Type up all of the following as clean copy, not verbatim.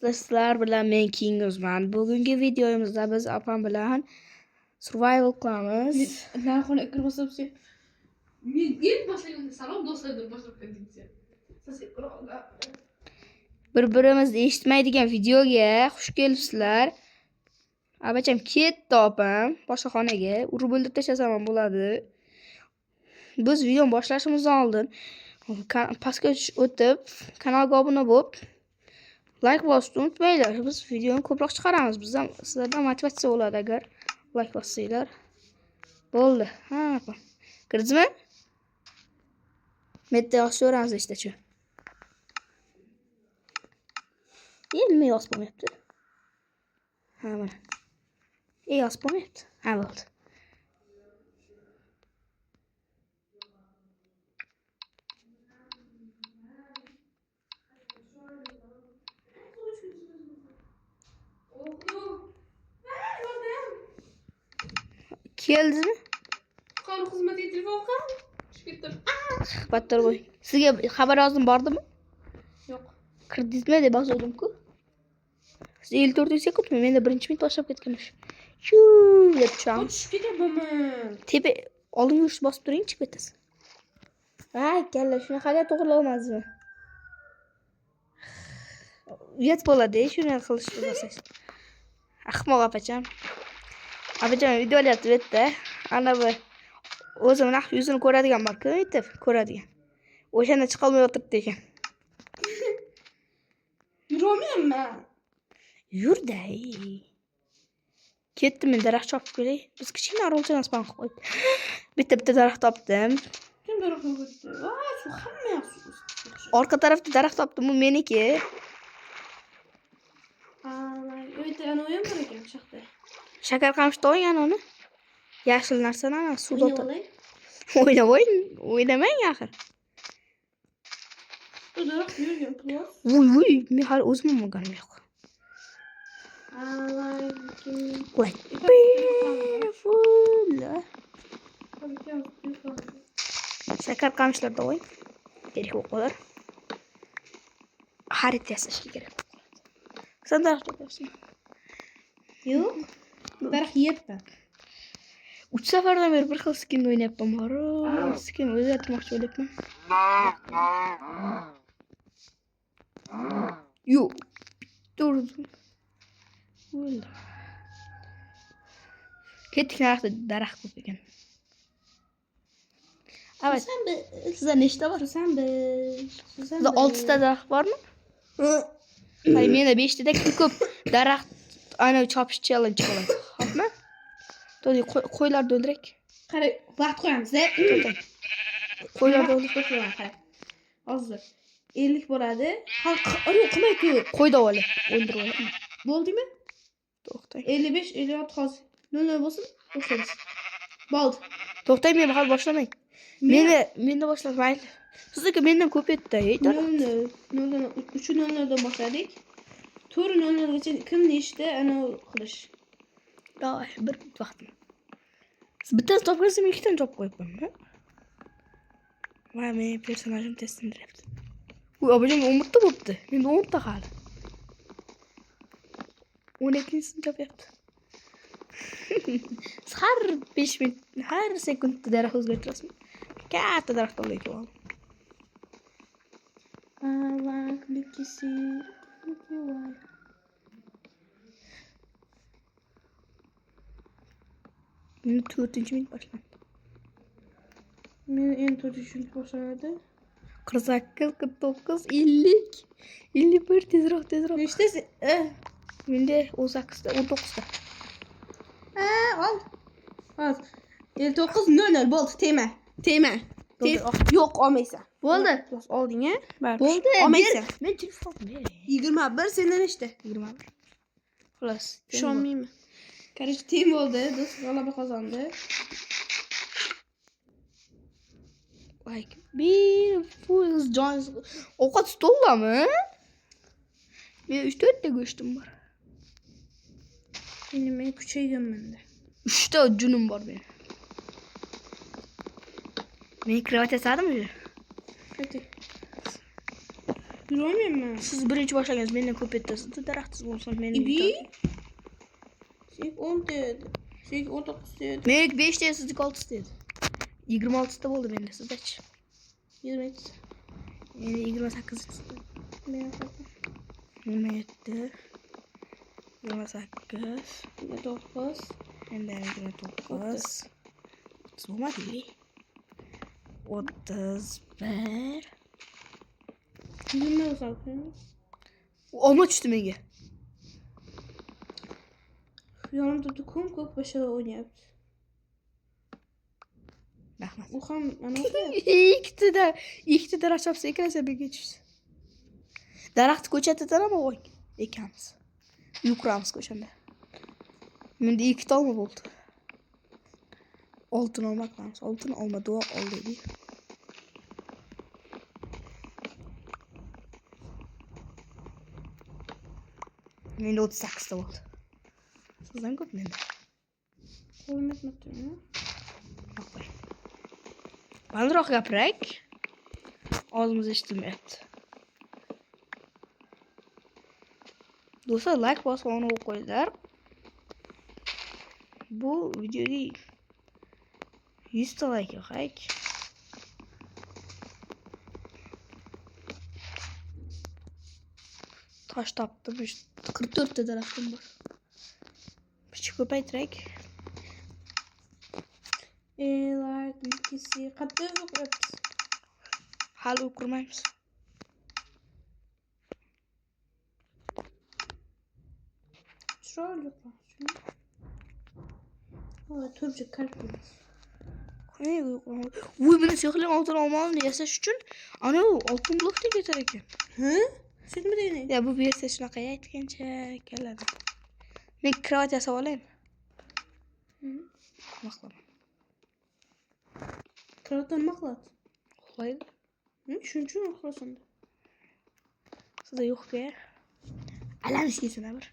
Sizlar bilan men Kinguzman. Bugungi videomizda biz opam bilan survival qilamiz. Narxona kirmasam sen. Men ilk boshlaganda salom do'stlar deb boshlab ketdingiz. Siz Bir-birimizni eshitmaydigan videoga xush kelibsizlar. Abacham ketdi opam boshqa xonaga. Urib o'ldirib tashlasam ham bo'ladi. Biz videoni boshlashimizdan oldin pastga o'tib, kanalga obuna bo'lib, like bosishni unutmanglar. Biz videoni ko'proq chiqaramiz. Bizdan sizlardan motivatsiya bo'ladi agar like bossanglar. Bo'ldi. Ha, kirdizmi? Metta yozishamiz işte-chi. Nima yozib bo'lmayapti? Ha, mana. Yozib bo'lmayapti. Ha, bo'ldi. Keldizmi? Qonun xizmatiga telefon qil. Shikitdim. Battar qo'y. Sizga xabar yozdim bordimi? Yo'q. Kirdingizmi deb yozdim-ku. Siz 54 sekundmi? Menda 1-minut boshlab ketgan ish. Shu deb chiqamiz. Tushib ketyapman. Tepa oldinga yurishni bosib turing, chiqib ketasiz. Ha, kalla shunaqaga to'g'rilolmaysizmi? Uyat bo'ladi, shuni qilishni bosasiz. Ahmoq apacham. Abacham video olyapti bu yerda. Ana bu o'zim naq yuzini ko'radigan bor-ku, aytib ko'radigan. O'shanda chiqa olmay o'tiribdi ekan. Yurolmayman. Yurday. Ketdim, men daraxt chopib kelay. Biz kichkina arolchani span qilib qo'ydik. Bitta daraxt topdim. Kim daraxtni ko'rdi? Va, shu hamma yaxshi. Orqa tarafda daraxt topdim, bu meniki. Uyda ana o'yin bor ekan shoxda. Shakar qamishni olgan uni. Yashil narsani ana suvda O'ynay. O'ynamang axir. Bu daraxt yurgan plyos. Vuy, men hali o'zim olganim yo'q. Like beautiful. Shakar qamishlarda o'y. Kerak o'qolar. Xarid yasashga kerak. Sen daraxt topasizmi? Yo'q. Daraxt yerda. 3 safardan beri bir xil skin o'ynayapman. Skin o'zgartirmoqchi bo'lyapman. Yo'q. To'g'ri. Bo'ldi. Ketdik narxda daraxt ko'p ekan. Evet. Sizda nechta bor? Sizda 6 ta daraxt bormi? Hay, menda 5 ta ko'p daraxt ana chopish challenge bo'ladi. Xo'pmi? To'g'ri, qo'ylarni o'ldirak. Qarang, vaqt qo'yamiz-da. Qo'ylarni o'ldirib qo'yamiz, qarang. Hozir 50 bo'ladi. Yo'q, qilmay-ku. Qo'yda olib, o'ldirib olib. Bo'ldimi? To'xtang. 55, 56 hozir. 00 bo'lsin, boshlaymiz. Bo'ldi. To'xtang, men hali boshlamang. Menda boshlab mayli. Sizniki mendan ko'p etdi. 3:00dan boshladik. 4:00gacha kim nechta ana qilish. Davay, bir vaqtim. Siz bittani topgansiz, men ikkitani topib qo'yibman-da. Va men personajim testlantiryapti. Uy, abajam 10 ta bo'pti. Menda 10 ta qoldi. 12-sini topyapti. Har 5 minut, har sekundda daraxt o'zgartirasizmi? Katta daraxt olayotgan. Meni 4-minut boshlandi. Meni endi 4-minut boshlanadi. 48, 49, 50, 51 tezroq. Nechtasi? Menda 18 ta, 19 ta. Ol. Hozir 59:00 bo'ldi, tema. Yo'q, olmaysan. Bo'ldi. Yo'q, olding-a? Bo'ldi. Olmaysan. Men telefon ber. 21 senda nechta? 21. Xolos. Ishonmayman. Короче, tem bo'ldi, do'st g'alaba qozondi. Like beautiful Jones. Ovqat stoldami? Men 3-4 ta go'shtim bor. Endi men kuchayganman-da. 3 ta junim bor men. Men krevat yasadim. Yürüyemem. Siz birinchi boshlagansiz, mendan ko'p etasiz. Daraxtsiz bo'lsin, meni. İbi. Sen 10 dedi. Sen 19 dedi. Meniki 5 dedi, sizniki 6 dedi. 26 da bo'ldi menda, sizdachi? 20. Endi 28 chiqdi. Ben sakın. 27 28 29. endi 29 30 bo'lmadi. 31 20 sakın. olma tushdi menga. Yanımda dukum ko'p başarı oynayapti. Rahmat. Bu ham ana ikkita daraxt chopsa ekansa menga tushdi. Daraxtni ko'chatadan ham qo'ying ekamiz. Yuquramiz o'shanda. Menda 2 olma bo'ldi. Oltin olma qilamiz. Oltin olma duo ol deydi. Menda 38 ta bo'ldi. Sizdan ko'p menda. Qo'lim etmabdi. Yo'q. Balandroq gapirak. Og'zimiz eshitilmayapti. Do'stlar, like bosib ona qo'yinglar. Bu videoga 100 ta like yo'q. Tosh topdim. 44 ta daraxtim bor. Pichik ko'paytirak. Like ikisi qattiq o'qiyapti. Hali o'qirmaymiz. Chiroyli qilishim. Ha, turchi kalkulus. Voy, buni sehrli oltin olmani yasash uchun ana oltin blokdek ketar ekan. Ha? Sen mi dedin? Ya bu versiya shunaqa aytgancha keladi. Men kravat yasab olaymi? Maqlaman. Kravatdan maqlat. Uxlaydi. Shuning uchun uxlasin. Sizda yo'q-ku. Alamishkaysan bir.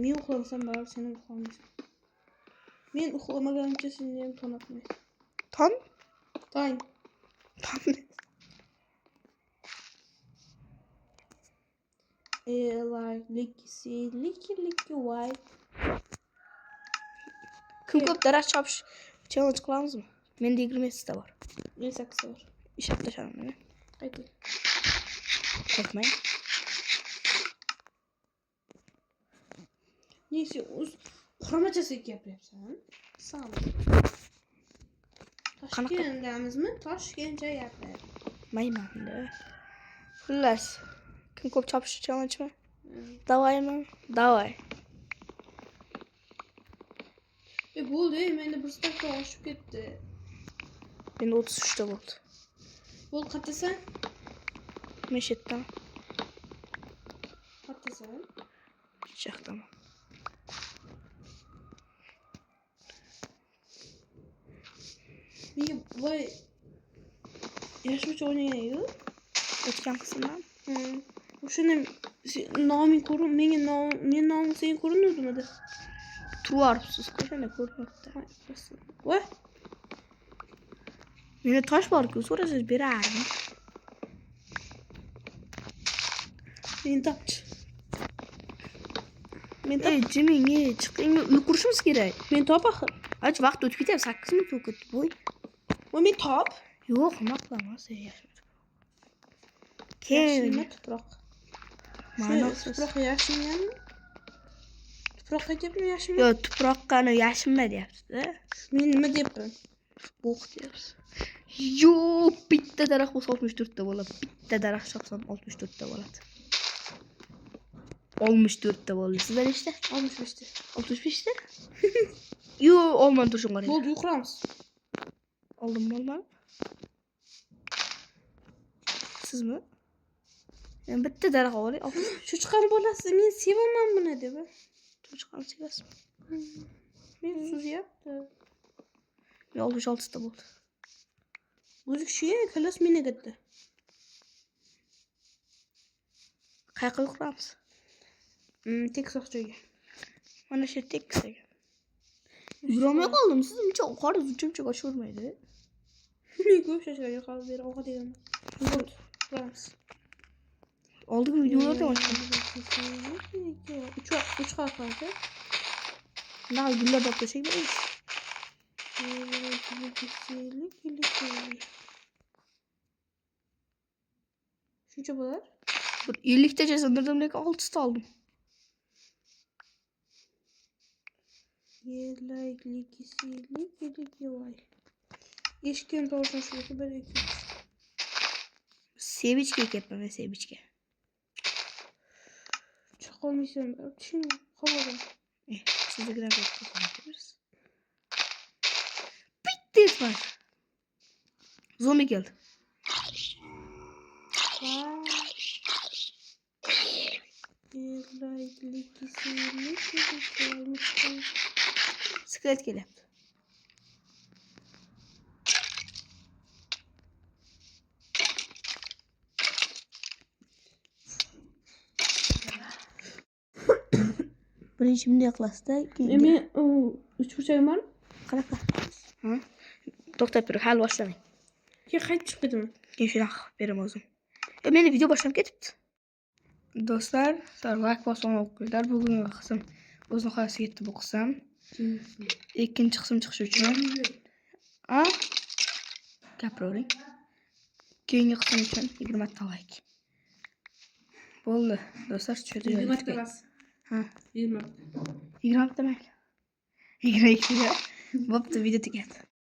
Men uxlasam baribir sen uxlamaysan. Men uxlamagancha seni ham tonatmaysan. Ton? Tong. Ton. Like licky white. Kim ko'p daraxt chopish challenge qilamizmi? Menda 20 ta bor. 28 var. Ishlab tashladim. Qayting. Qo'rqmang. Neyse, quramachasi gapiryapsan. Sağ ol. Toshkentdamizmi? Toshkentcha gapir. Maymanda. Xullas, kim ko'p chopish challenge-mi? Davaymi? Davay. Bo'ldi, menda bir stokda oshib ketdi. Menda 33 ta bo'ldi. Bo'l qatasan? Meshetdan. Qatasan? Chaqdaman. Men voy yashmovchi o'ynagan-ku. O'tgan qismdan. O'shani noming ko'rin, men nomim senga ko'rinmadimi? Turibsiz, qachon ko'ryapti. Voy, Menda tosh bor-ku, so'rasangiz berardim. men topchi. Jiming, chiqing, uy qurishimiz kerak. Men top axir. Ach, vaqt o'tib ketyapti, 8 minut o'tib ketdi. Voy. Voy, men top. Yo'q, nima qilaman, sen yashma. Yashilma tuproq. Ma'nosiz. Tuproq yashinganmi? Tuproq aytyapmi, yashinma? Yo, tuproqqani yashinma deyapti-da. Men nima deyapman? O'q deyapsiz. Yo, bitta daraxt bo'lsa 64 ta bo'ladi. Bitta daraxt chopsam 64 ta bo'ladi. 64 ta bo'ldi. Sizda nechta? 65 ta. 65 ta? Yo, olmani turishim kerak. Bo'ldi, uxlamiz. Oldim olmani. Sizmi? Men bitta daraxt olay. Cho'chqani bolasi, men sevaman buni deb. Cho'chqani sevasizmi? Men suzyapti. Men 66 ta bo'ldi. O'zi kichkina, kallas meni katta. Qayerga quramiz? Tekis joyga. Mana shu tekis ekan. Yurolmay qoldim. Siz uncha qora uncha oshirmaydi. Bilmiyorum ko'p shashlarga qolib beri ovqat yegaman. Bo'l. Turamiz. Oldingi videolarda boshqa. 3 xal qoldi. Bunaqa gullar olib tashlab qo'yamiz. Shuncha bo'lar? Bir 50 tacha sindirdim, lekin 6 ta oldim. Eshikdan to'g'ridan shu 1 2 Sevichga kelyapman men sevichga. chiqolmaysan. Tishing qovuradi. Siznikidan ko'rib bitta etmez. Zombi geldi. Skelet gelyapti. Birinchi bunday qilasizda, keyin Men 3 burchagim bormi? qanaqa? Ha? To'xtab tur, hali boshlamang. Keyin qaytib chiqib ketaman. Keyin shunaqa qilib beraman o'zim. Meni video boshlanib ketibdi. Do'stlar, like bosib qo'yinglar. Bugungi qism o'z nihoyasiga yetdi bu qism. Ikkinchi qism chiqishi uchun gapiravering. Keyingi qism uchun 20 ta like. Bo'ldi. Do'stlar, shu yerda 20 ta bas. Ha, 20. 20 ta mayli. 22 ta. Bo'pti, video tugadi.